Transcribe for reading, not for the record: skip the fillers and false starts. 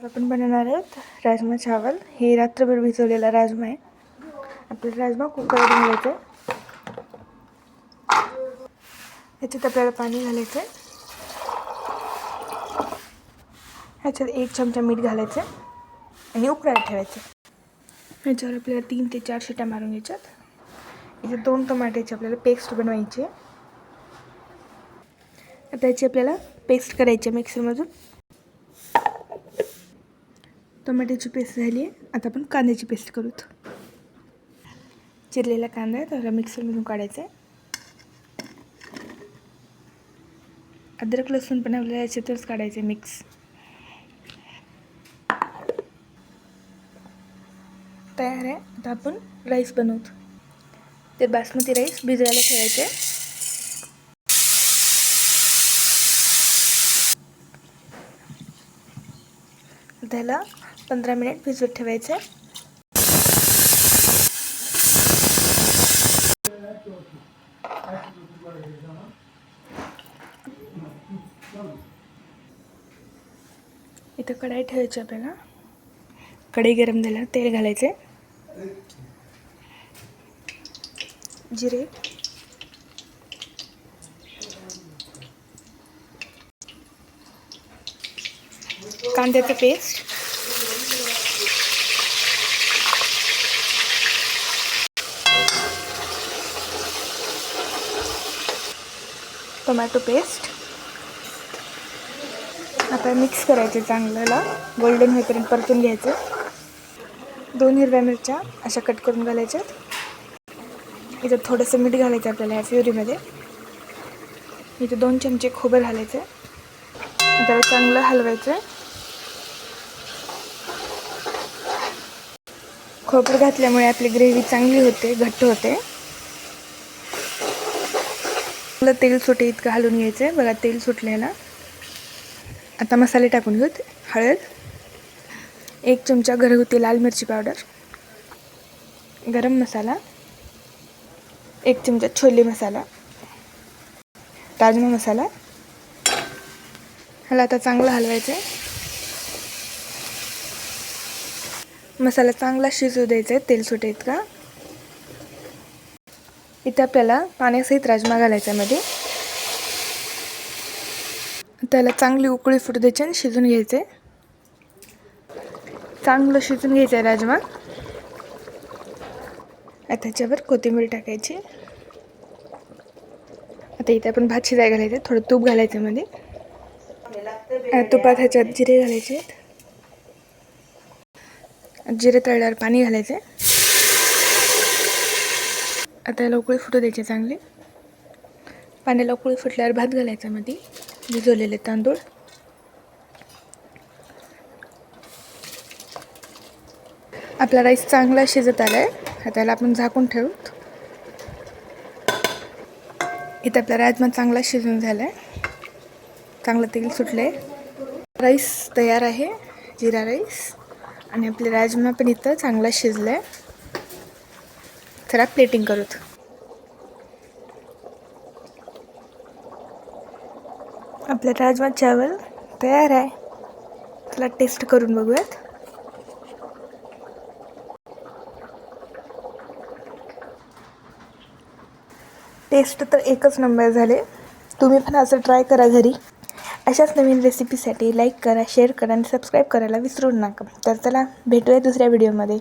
आपण बनवणार आहोत राजमा चावल। हे रात्रभर भिजवलेला राजमा आहे। आपल्याला राजमा कुकरमध्ये घालायचा आहे। ह्याच्यात आपल्याला पाणी घालायचं आहे। ह्याच्यात 1 चमचा मीठ घालायचं आणि उकळायला ठेवायचं। ह्याच्यावर आपल्याला 3 ते 4 शिट्या मारून घ्यायच्यात। इथे 2 टमाट्याची आपल्याला पेस्ट बनवायची आहे। आता याची आपल्याला पेस्ट करायची आहे मिक्सरमधून। टमाट्याची पेस्ट झाली आहे। आता आपण कांद्याची पेस्ट करूत। चिरलेला कांदा त्याला मिक्सरमधून काढायचा आहे। अद्रक लसूण पण आपल्याला याच्यातच काढायचे मिक्स। तयार आहे। आता आपण राईस बनवतो। ते बासमती राईस भिजवायला ठेवायचे। त्याला 15 मिनिट भिजवत ठेवायचे। इथं कढई ठेवायची आपल्याला। कढई गरम झाल्यावर तेल घालायचे। जिरे, कांद्याचं पेस्ट, टोमॅटो पेस्ट आता मिक्स करायचे। चांगल्याला गोल्डन होईपर्यंत परतून घ्यायचं। 2 हिरव्या मिरच्या अशा कट करून घालायच्या। इथं थोडंसं मीठ घालायचं आपल्याला या प्युरीमध्ये। इथे 2 चमचे खोबरं घालायचं। त्याला चांगलं हलवायचं। खोबरं घातल्यामुळे आपली ग्रेव्ही चांगली होते, घट्ट होते। तेल सुटे इतकं हलवून घ्यायचं। बघा तेल सुटलेला। आता मसाले टाकून घेऊत। हळद, 1 चमचा घरगुती लाल मिरची पावडर, गरम मसाला, 1 चमचा छोले मसाला, राजमा मसाला। ह्याला आता चांगलं हलवायचं आहे। मसाला चांगला शिजू द्यायचा आहे तेल सुटे इतका। इथे आपल्याला पाण्यासहित राजमा घालायचा मध्ये। त्याला चांगली उकळी फुटू द्यायची आणि शिजून घ्यायचे। चांगलं शिजून घ्यायचं आहे राजमा। आता त्याच्यावर कोथिंबीर टाकायची। आता इथे आपण भात शिजायला घालायचं। थोडं तूप घालायचं मध्ये। तुपात ह्याच्यात जिरे घालायचे। जिरे तळल्यावर पाणी घालायचे। आता याला उकळी फुटू द्यायची चांगली। पाण्याला उकळी फुटल्यावर भात घालायचा मध्ये, भिजवलेले तांदूळ। आपला राईस चांगला शिजत आलाय। आता याला आपण झाकून ठेवू। इथे आपला राजमा चांगला शिजून झालाय। चांगलं तेल सुटलंय। राईस तयार आहे, जिरा राईस। आणि आपले राजमा पण इथं चांगला शिजलाय। चला प्लेटिंग करूत। आपला राजमा चावल तयार आहे। चला टेस्ट करून बघूयात। टेस्ट तर एकच नंबर झाले। तुम्ही पण असं ट्राय करा घरी। अशाच नवीन रेसिपीसाठी लाईक करा, शेअर करा आणि सबस्क्राईब करायला विसरू नका। तर चला भेटूया दुसऱ्या व्हिडिओमध्ये।